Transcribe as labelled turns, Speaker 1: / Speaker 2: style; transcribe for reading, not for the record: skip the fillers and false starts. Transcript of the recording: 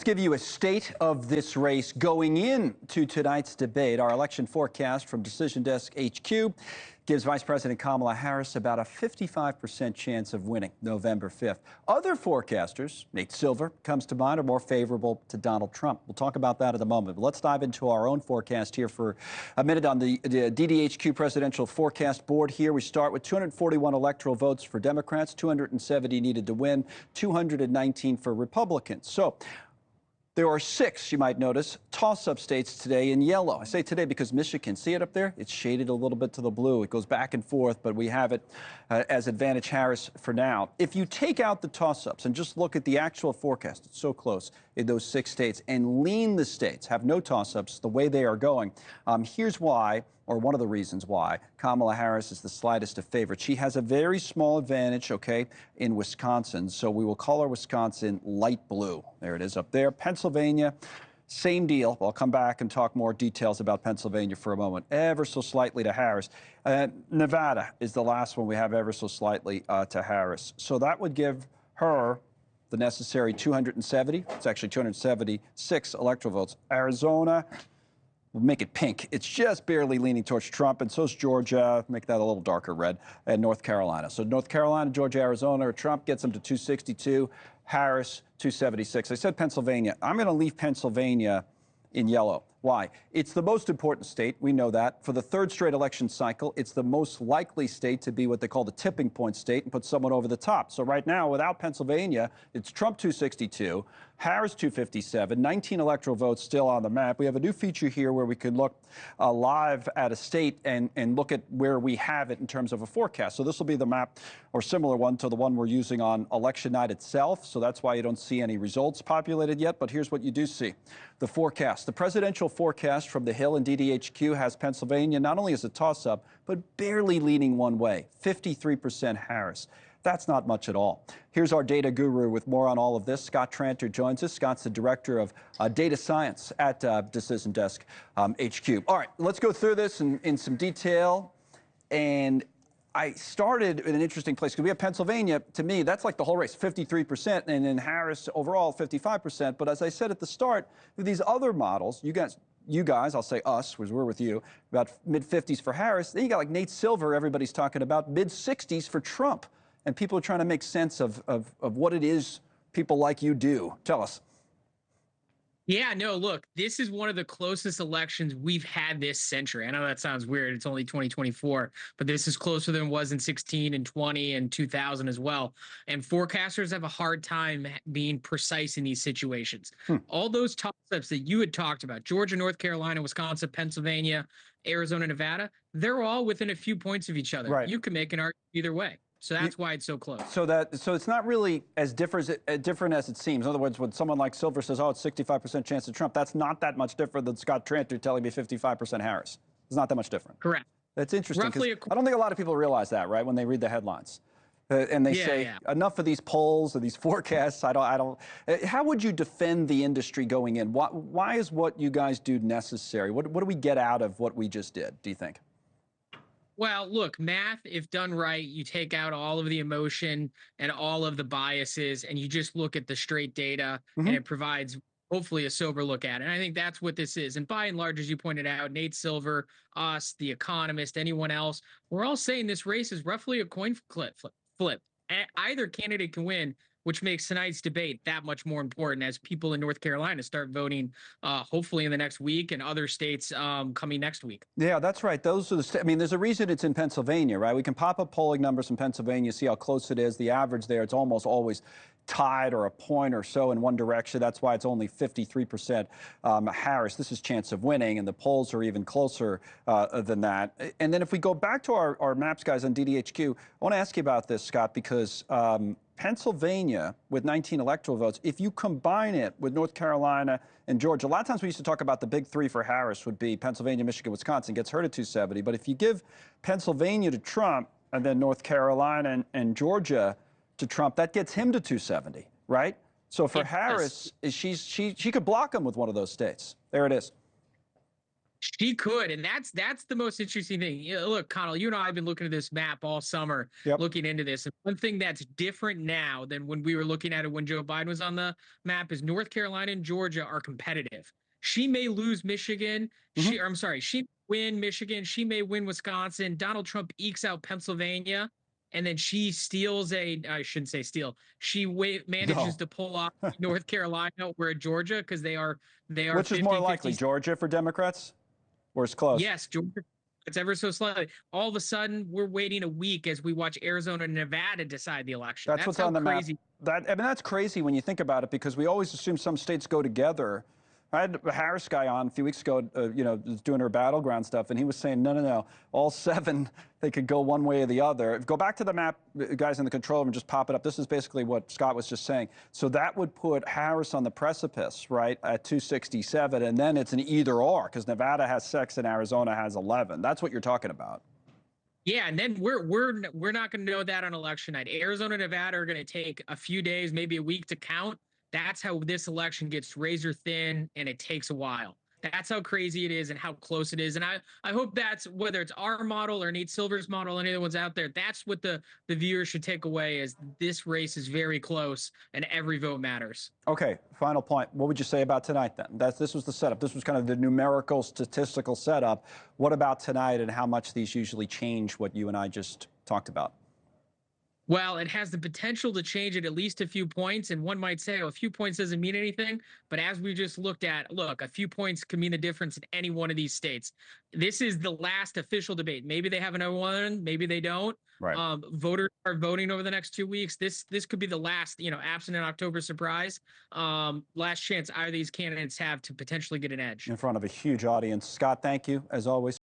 Speaker 1: give you a state of this race going into tonight's debate. Our election forecast from Decision Desk HQ gives Vice President Kamala Harris about a 55% chance of winning November 5th. Other forecasters, Nate Silver comes to mind, are more favorable to Donald Trump. We'll talk about that in a moment. But let's dive into our own forecast here for a minute on the DDHQ presidential forecast board here. We start with 241 electoral votes for Democrats, 270 needed to win, 219 for Republicans. So there are 6, you might notice, toss-up states today in yellow. I say today because Michigan, see it up there? It's shaded a little bit to the blue. It goes back and forth, but we have it as advantage Harris for now. If you take out the toss-ups and just look at the actual forecast, it's so close in those 6 states, and lean the states, have no toss-ups, the way they are going, here's why, or one of the reasons why, Kamala Harris is the slightest of favorites. She has a very small advantage, okay, in Wisconsin. So we will color Wisconsin light blue. There it is up there. Pennsylvania, same deal. I'll come back and talk more details about Pennsylvania for a moment. Ever so slightly to Harris. Nevada is the last one we have ever so slightly to Harris. So that would give her the necessary 270. It's actually 276 electoral votes. Arizona, we'll make it pink. It's just barely leaning towards Trump, and so's Georgia. Make that a little darker red, and North Carolina. So North Carolina, Georgia, Arizona, Trump gets them to 262, Harris 276. I said Pennsylvania. I'm going to leave Pennsylvania in yellow. Why? It's the most important state. We know that. For the 3rd straight election cycle, it's the most likely state to be what they call the tipping point state and put someone over the top. So right now, without Pennsylvania, it's Trump 262, Harris 257, 19 electoral votes still on the map. We have a new feature here where we can look live at a state and look at where we have it in terms of a forecast. So this will be the map or similar one to the one we're using on election night itself. So that's why you don't see any results populated yet. But here's what you do see. The forecast. The presidential forecast from the Hill and DDHQ has Pennsylvania not only as a toss-up, but barely leaning one way, 53% Harris. That's not much at all. Here's our data guru with more on all of this. Scott Tranter joins us. Scott's the director of data science at Decision Desk HQ. All right, let's go through this in some detail. And I started in an interesting place because we have Pennsylvania. To me, that's like the whole race, 53%, and then Harris overall 55%. But as I said at the start, with these other models, you guys, I'll say us, because we're with you, about mid-50s for Harris. Then you got like Nate Silver, everybody's talking about mid-60s for Trump. And people are trying to make sense of what it is people like you do. Tell us.
Speaker 2: Yeah, no, look, this is one of the closest elections we've had this century. I know that sounds weird. It's only 2024, but this is closer than it was in 16 and 20 and 2000 as well. And forecasters have a hard time being precise in these situations. All those toss-ups that you had talked about, Georgia, North Carolina, Wisconsin, Pennsylvania, Arizona, Nevada, they're all within a few points of each other. Right. You can make an argument either way. So that's why it's so close. So it's not really as different as it seems. In other words, when someone like Silver says, oh, it's 65% chance of Trump, that's not that much different than Scott Tranter telling me 55% Harris. It's not that much different. Correct.
Speaker 1: That's interesting. Roughly I don't think a lot of people realize that, right, when they read the headlines. And they say, enough of these polls or these forecasts. I don't. How would you defend the industry going in? Why is what you guys do necessary? What do we get out of what we just did, do you think?
Speaker 2: Well, look, math, if done right, you take out all of the emotion and all of the biases, and you just look at the straight data, and it provides hopefully a sober look at it. And I think that's what this is. And by and large, as you pointed out, Nate Silver, us, The Economist, anyone else, we're all saying this race is roughly a coin flip. Either candidate can win, which makes tonight's debate that much more important as people in North Carolina start voting, hopefully in the next week, and other states coming next week. Yeah,
Speaker 1: that's right. Those are the I mean, there's a reason it's in Pennsylvania, right? We can pop up polling numbers from Pennsylvania, see how close it is. The average there, it's almost always tied or a point or so in one direction. That's why it's only 53% Harris. This is chance of winning, and the polls are even closer than that. And then if we go back to our maps guys on DDHQ, I want to ask you about this, Scott, because Pennsylvania, with 19 electoral votes, if you combine it with North Carolina and Georgia, a lot of times we used to talk about the big 3 for Harris would be Pennsylvania, Michigan, Wisconsin, gets her to 270. But if you give Pennsylvania to Trump and then North Carolina and Georgia to Trump, that gets him to 270, right? So for Harris, she could block him with one of those states. There it is.
Speaker 2: She could, and that's the most interesting thing. Look, Connell, you and I have been looking at this map all summer,
Speaker 1: Yep.
Speaker 2: looking into this. And one thing that's different now than when we were looking at it when Joe Biden was on the map is North Carolina and Georgia are competitive. She may lose Michigan.
Speaker 1: Hmm.
Speaker 2: I'm sorry, she may win Michigan. She may win Wisconsin. Donald Trump ekes out Pennsylvania, and then she steals I shouldn't say steal. She manages
Speaker 1: No.
Speaker 2: to pull off North Carolina or Georgia because they are
Speaker 1: Which is more
Speaker 2: 50
Speaker 1: likely,
Speaker 2: 50.
Speaker 1: Georgia for Democrats? Or it's close?
Speaker 2: Yes, Georgia. It's ever so slightly. All of a sudden, we're waiting a week as we watch Arizona and Nevada decide the election.
Speaker 1: That's
Speaker 2: That's
Speaker 1: what's
Speaker 2: how
Speaker 1: on the map.
Speaker 2: crazy.
Speaker 1: I mean, that's crazy when you think about it because we always assume some states go together. I had a Harris guy on a few weeks ago, doing her battleground stuff, and he was saying, no, no, no, all seven, they could go one way or the other. Go back to the map, guys in the control room, and just pop it up. This is basically what Scott was just saying. So that would put Harris on the precipice, right, at 267, and then it's an either or because Nevada has 6 and Arizona has 11. That's what you're talking about.
Speaker 2: Yeah, and then we're not going to know that on election night. Arizona and Nevada are going to take a few days, maybe a week to count. That's how this election gets razor thin, and it takes a while. That's how crazy it is and how close it is. And I hope that's whether it's our model or Nate Silver's model, any other ones out there. That's what the viewers should take away is this race is very close and every vote matters.
Speaker 1: Okay, final point. What would you say about tonight then? This was the setup. This was kind of the numerical statistical setup. What about tonight and how much these usually change what you and I just talked about?
Speaker 2: Well, it has the potential to change it at least a few points. And one might say, oh, a few points doesn't mean anything. But as we just looked at, look, a few points can mean the difference in any one of these states. This is the last official debate. Maybe they have another one, maybe they don't.
Speaker 1: Right.
Speaker 2: Voters are voting over the next 2 weeks. This could be the last, absent an October surprise, last chance either of these candidates have to potentially get an edge.
Speaker 1: In front of a huge audience. Scott, thank you, as always.